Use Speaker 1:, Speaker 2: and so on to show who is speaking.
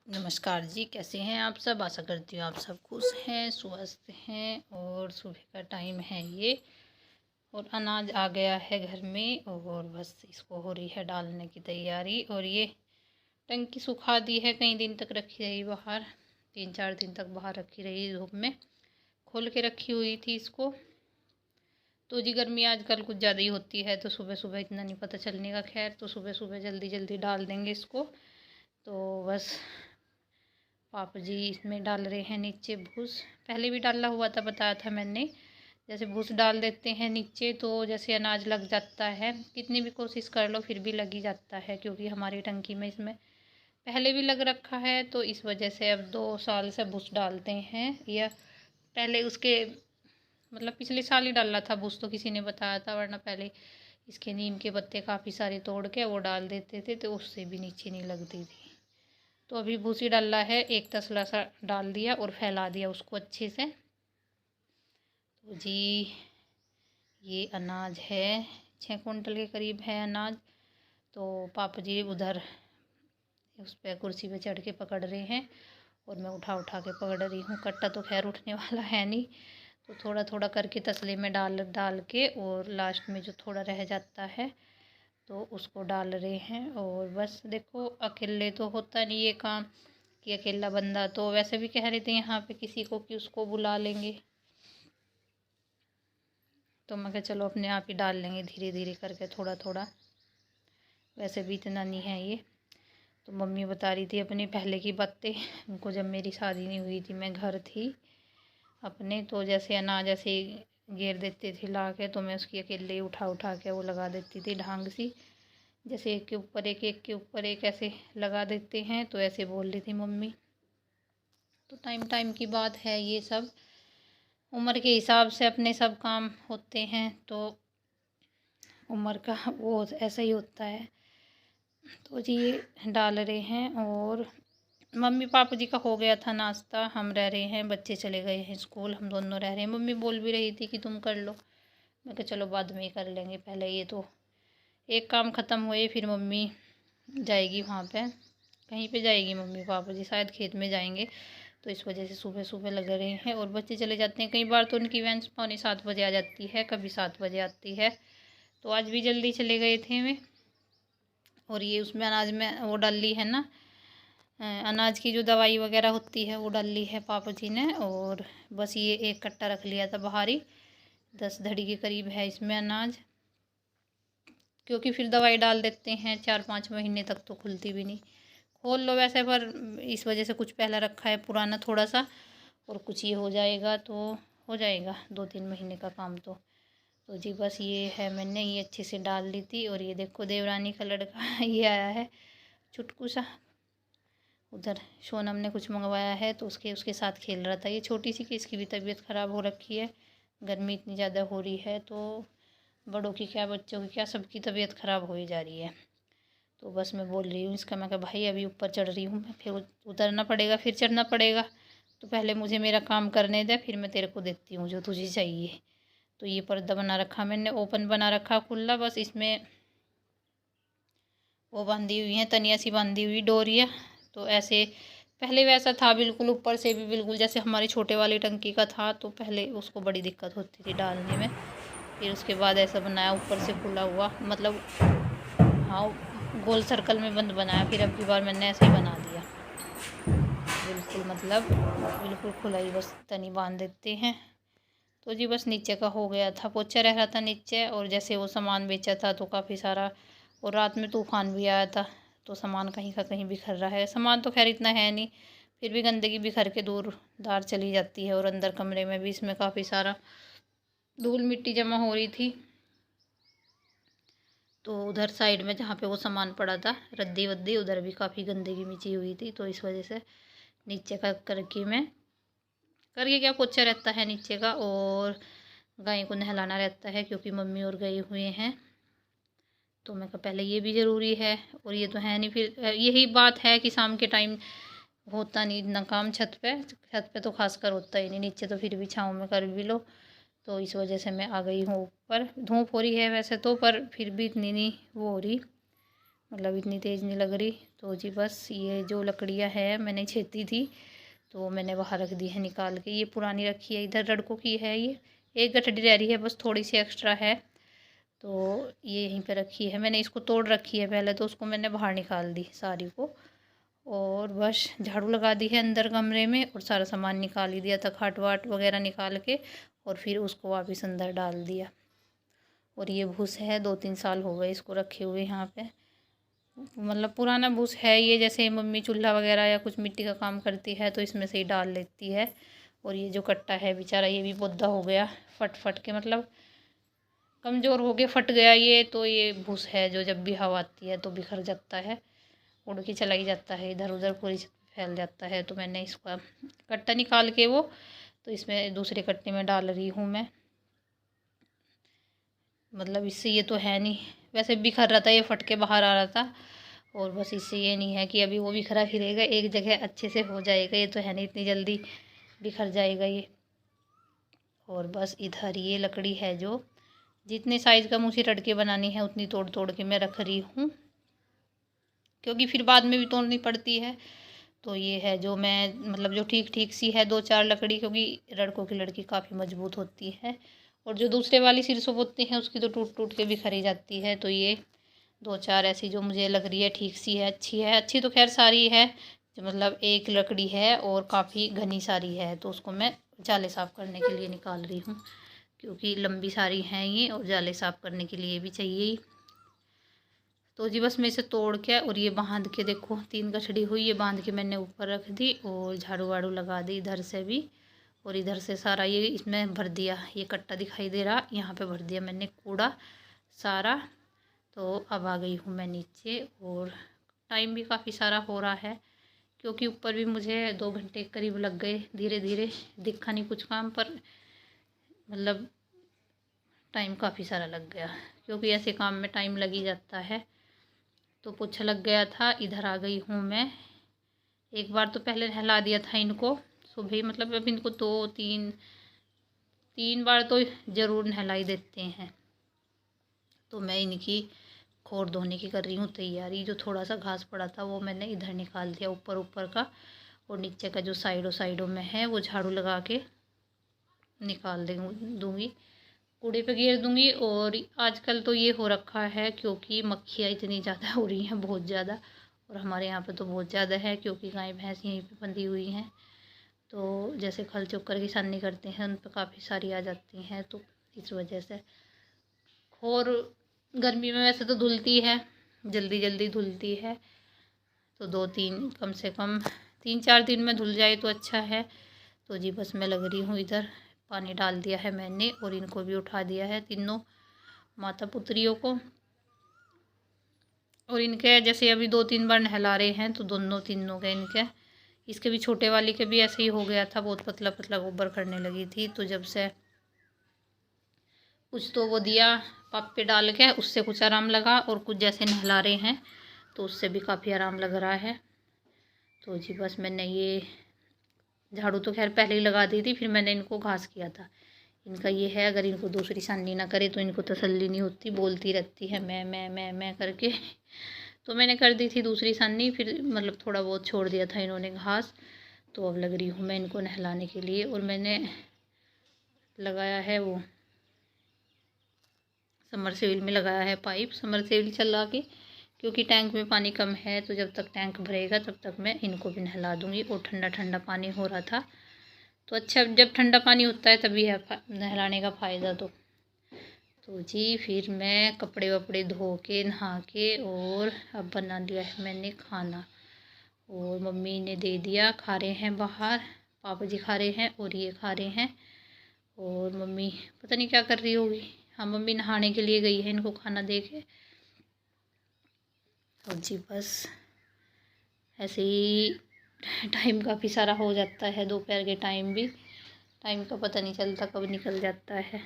Speaker 1: नमस्कार जी, कैसे हैं आप सब। आशा करती हूँ आप सब खुश हैं, स्वस्थ हैं। और सुबह का टाइम है ये, और अनाज आ गया है घर में और बस इसको हो रही है डालने की तैयारी। और ये टंकी सुखा दी है, कई दिन तक रखी रही बाहर, 3-4 दिन तक बाहर रखी रही धूप में, खोल के रखी हुई थी इसको। तो जी गर्मी आजकल कुछ ज़्यादा ही होती है, तो सुबह सुबह इतना नहीं पता चलने का। खैर, तो सुबह सुबह जल्दी जल्दी डाल देंगे इसको। तो बस पापा जी इसमें डाल रहे हैं नीचे भूस। पहले भी डाला हुआ था, बताया था मैंने। जैसे भूस डाल देते हैं नीचे तो जैसे अनाज लग जाता है, कितनी भी कोशिश कर लो फिर भी लग ही जाता है, क्योंकि हमारी टंकी में इसमें पहले भी लग रखा है। तो इस वजह से अब 2 साल से भूस डालते हैं। या पहले उसके मतलब पिछले साल ही डाला था भूस, तो किसी ने बताया था, वरना पहले इसके नीम के पत्ते काफ़ी सारे तोड़ के वो डाल देते थे, तो उससे भी नीचे नहीं लगती थी। तो अभी भूसी डाला है, एक तसला सा डाल दिया और फैला दिया उसको अच्छे से। तो जी ये अनाज है, 6 कुंटल के करीब है अनाज। तो पापा जी उधर उस पर कुर्सी पे चढ़ के पकड़ रहे हैं और मैं उठा उठा के पकड़ रही हूँ। कट्टा तो खैर उठने वाला है नहीं, तो थोड़ा थोड़ा करके तसले में डाल डाल के, और लास्ट में जो थोड़ा रह जाता है तो उसको डाल रहे हैं। और बस देखो, अकेले तो होता नहीं ये काम, कि अकेला बंदा। तो वैसे भी कह रहे थे यहाँ पे किसी को कि उसको बुला लेंगे, तो मैं कहा चलो अपने आप ही डाल लेंगे धीरे धीरे करके, थोड़ा थोड़ा। वैसे भी इतना नहीं है ये। तो मम्मी बता रही थी अपनी पहले की बातें उनको, जब मेरी शादी नहीं हुई थी, मैं घर थी अपने, तो जैसे अनाज ऐसे घेर देते थे ला के, तो मैं उसकी अकेले ही उठा उठा के वो लगा देती थी ढंग सी, जैसे एक के ऊपर एक के ऊपर एक ऐसे लगा देते हैं, तो ऐसे बोल रही थी मम्मी। तो टाइम टाइम की बात है ये सब, उम्र के हिसाब से अपने सब काम होते हैं, तो उम्र का वो ऐसा ही होता है। तो जी ये डाल रहे हैं। और मम्मी पापा जी का हो गया था नाश्ता, हम रह रहे हैं, बच्चे चले गए हैं स्कूल, हम दोनों रह रहे हैं। मम्मी बोल भी रही थी कि तुम कर लो, मैं कहा चलो बाद में ही कर लेंगे, पहले ये तो एक काम ख़त्म हुए फिर मम्मी जाएगी वहाँ पे, कहीं पे जाएगी मम्मी पापा जी, शायद खेत में जाएंगे। तो इस वजह से सुबह सुबह लगे रहे हैं। और बच्चे चले जाते हैं, कई बार तो उनकी वैन 6:45 बजे आ जाती है, कभी 7 बजे आती है। तो आज भी जल्दी चले गए थे वे। और ये उसमें अनाज में वो डाल ली है ना, अनाज की जो दवाई वगैरह होती है वो डाल ली है पापा जी ने। और बस ये एक कट्टा रख लिया था बाहर ही, 10 धड़ी के करीब है इसमें अनाज, क्योंकि फिर दवाई डाल देते हैं 4-5 महीने तक तो खुलती भी नहीं। खोल लो वैसे, पर इस वजह से कुछ पहला रखा है पुराना थोड़ा सा, और कुछ ये हो जाएगा तो हो जाएगा 2-3 महीने का काम। तो जी बस ये है, मैंने ये अच्छे से डाल ली थी। और ये देखो देवरानी का लड़का ये आया है चुटकू सा, उधर सोनम ने कुछ मंगवाया है तो उसके उसके साथ खेल रहा था। ये छोटी सी कि इसकी भी तबीयत ख़राब हो रखी है, गर्मी इतनी ज़्यादा हो रही है, तो बड़ों की क्या बच्चों की क्या सबकी तबीयत ख़राब हो ही जा रही है। तो बस मैं बोल रही हूँ इसका, मैं कहा भाई अभी ऊपर चढ़ रही हूँ मैं, फिर उतरना पड़ेगा, फिर चढ़ना पड़ेगा, तो पहले मुझे मेरा काम करने दे, फिर मैं तेरे को देती हूँ जो तुझे चाहिए। तो ये पर्दा बना रखा मैंने, ओपन बना रखा खुला, बस इसमें वो बांधी हुई हैं, तनिया सी बांधी हुई डोरियाँ। तो ऐसे पहले वैसा था बिल्कुल, ऊपर से भी बिल्कुल जैसे हमारी छोटे वाली टंकी का था, तो पहले उसको बड़ी दिक्कत होती थी डालने में। फिर उसके बाद ऐसा बनाया ऊपर से खुला हुआ, मतलब हाँ गोल सर्कल में बंद बनाया। फिर अब की बार मैंने ऐसे ही बना दिया बिल्कुल, मतलब बिल्कुल खुला ही, बस तनी बांध देते हैं। तो जी बस नीचे का हो गया था, पोछा रह रहा था नीचे। और जैसे वो सामान बेचा था तो काफ़ी सारा, और रात में तूफान भी आया था, तो सामान कहीं का कहीं बिखर रहा है। सामान तो खैर इतना है नहीं, फिर भी गंदगी बिखर के दूर दार चली जाती है। और अंदर कमरे में भी इसमें काफ़ी सारा धूल मिट्टी जमा हो रही थी। तो उधर साइड में जहाँ पे वो सामान पड़ा था रद्दी वद्दी, उधर भी काफ़ी गंदगी मिची हुई थी। तो इस वजह से नीचे का करके मैं करके क्या पोछा रहता है नीचे का। और गाय को नहलाना रहता है क्योंकि मम्मी और गए हुए हैं, तो मैं कहा पहले ये भी ज़रूरी है। और ये तो है नहीं, फिर यही बात है कि शाम के टाइम होता नहीं इतना काम छत पे तो खासकर होता ही नहीं, नीचे तो फिर भी छाँव में कर भी लो। तो इस वजह से मैं आ गई हूँ ऊपर। धूप हो रही है वैसे तो, पर फिर भी इतनी नहीं वो हो रही, मतलब इतनी तेज़ नहीं लग रही। तो जी बस ये जो लकड़ियाँ है मैंने छेती थी तो मैंने बाहर रख दी है निकाल के। ये पुरानी रखी है, इधर लड़कों की है, ये एक गठड़ी रह रही है बस, थोड़ी सी एक्स्ट्रा है तो ये यहीं पे रखी है। मैंने इसको तोड़ रखी है पहले, तो उसको मैंने बाहर निकाल दी सारी को, और बस झाड़ू लगा दी है अंदर कमरे में और सारा सामान निकाल ही दिया था, खाट वाट वगैरह निकाल के, और फिर उसको वापस अंदर डाल दिया। और ये भूस है, 2-3 साल हो गए इसको रखे हुए यहाँ पे, मतलब पुराना भूस है ये। जैसे मम्मी चूल्हा वगैरह या कुछ मिट्टी का काम करती है तो इसमें से ही डाल लेती है। और ये जो कट्टा है बेचारा ये भी बोद्दा हो गया, फट फट के, मतलब कमज़ोर हो के फट गया ये। तो ये भूस है जो जब भी हवा आती है तो बिखर जाता है, उड़ के चला ही जाता है इधर उधर, पूरी फैल जाता है। तो मैंने इसका कट्टा निकाल के वो तो इसमें दूसरे कट्टे में डाल रही हूँ मैं। मतलब इससे ये तो है नहीं, वैसे बिखर रहा था ये, फट के बाहर आ रहा था। और बस इससे ये नहीं है कि अभी वो बिखरा फिरेगा, एक जगह अच्छे से हो जाएगा, ये तो है नहीं इतनी जल्दी बिखर जाएगा ये। और बस इधर ये लकड़ी है जो जितने साइज़ का मुझे लड़के बनानी है उतनी तोड़ तोड़ के मैं रख रही हूँ, क्योंकि फिर बाद में भी तोड़नी पड़ती है। तो ये है जो मैं, मतलब जो ठीक ठीक सी है 2-4 लकड़ी, क्योंकि लड़कों की लड़की काफ़ी मजबूत होती है, और जो दूसरे वाली सिरसों होती हैं उसकी तो टूट टूट के बिखरी जाती है। तो ये 2-4 ऐसी जो मुझे लग रही है ठीक सी है, अच्छी है। अच्छी तो खैर सारी है, जो मतलब एक लकड़ी है और काफ़ी घनी सारी है, तो उसको मैं जाले साफ़ करने के लिए निकाल रही हूँ, क्योंकि लंबी सारी हैं ये और जाले साफ़ करने के लिए भी चाहिए ही। तो जी बस मैं इसे तोड़ के और ये बांध के, देखो 3 गठड़ी हुई, ये बांध के मैंने ऊपर रख दी और झाड़ू वाड़ू लगा दी इधर से भी, और इधर से सारा ये इसमें भर दिया। ये कट्टा दिखाई दे रहा, यहाँ पे भर दिया मैंने कूड़ा सारा। तो अब आ गई हूँ मैं नीचे, और टाइम भी काफ़ी सारा हो रहा है, क्योंकि ऊपर भी मुझे 2 घंटे करीब लग गए। धीरे धीरे दिखा नहीं कुछ काम, पर मतलब टाइम काफ़ी सारा लग गया, क्योंकि ऐसे काम में टाइम लग ही जाता है। तो पोछा लग गया था, इधर आ गई हूँ मैं। एक बार तो पहले नहला दिया था इनको सुबह ही, मतलब अब इनको 2-3 बार तो ज़रूर नहला ही देते हैं। तो मैं इनकी खोर धोने की कर रही हूँ तैयारी। जो थोड़ा सा घास पड़ा था वो मैंने इधर निकाल दिया ऊपर ऊपर का, और नीचे का जो साइडों में है वो झाड़ू लगा के निकाल दूँगी, कूड़े पे घेर दूँगी। और आजकल तो ये हो रखा है, क्योंकि मक्खियाँ इतनी ज़्यादा हो रही हैं, बहुत ज़्यादा, और हमारे यहाँ पे तो बहुत ज़्यादा है, क्योंकि गाय भैंस यहीं पे बंधी हुई हैं। तो जैसे खल चोकर की सानी करते हैं उन पर काफ़ी सारी आ जाती हैं, तो इस वजह से। और गर्मी में वैसे तो धुलती है, जल्दी जल्दी धुलती है, तो 2-3 कम से कम 3-4 दिन में धुल जाए तो अच्छा है। तो जी बस मैं लग रही हूँ इधर, पानी डाल दिया है मैंने और इनको भी उठा दिया है, तीनों माता पुत्रियों को। और इनके जैसे अभी 2-3 बार नहला रहे हैं, तो दोनों तीनों के इनके, इसके भी छोटे वाली के भी ऐसे ही हो गया था, बहुत पतला पतला गोबर करने लगी थी। तो जब से कुछ तो वो दिया पाप पे डाल के, उससे कुछ आराम लगा, और कुछ जैसे नहला रहे हैं तो उससे भी काफ़ी आराम लग रहा है। तो जी बस मैंने ये झाड़ू तो खैर पहले ही लगा दी थी, फिर मैंने इनको घास किया था। इनका ये है, अगर इनको दूसरी सानी ना करे तो इनको तसल्ली नहीं होती, बोलती रहती है मैं करके। तो मैंने कर दी थी दूसरी सानी, फिर मतलब थोड़ा बहुत छोड़ दिया था इन्होंने घास। तो अब लग रही हूँ मैं इनको नहलाने के लिए, और मैंने लगाया है वो समरसेबिल में लगाया है पाइप, समरसेबिल चला के, क्योंकि टैंक में पानी कम है। तो जब तक टैंक भरेगा तब तक मैं इनको भी नहला दूँगी। और ठंडा ठंडा पानी हो रहा था, तो अच्छा जब ठंडा पानी होता है तभी है नहलाने का फ़ायदा। तो जी फिर मैं कपड़े वपड़े धो के नहा के, और अब बना लिया है मैंने खाना, और मम्मी ने दे दिया, खा रहे हैं बाहर, पापा जी खा रहे हैं और ये खा रहे हैं। और मम्मी पता नहीं क्या कर रही होगी। हाँ, मम्मी नहाने के लिए गई है इनको खाना दे के। और जी बस ऐसे ही टाइम काफ़ी सारा हो जाता है, दोपहर के टाइम भी, टाइम का पता नहीं चलता कब निकल जाता है।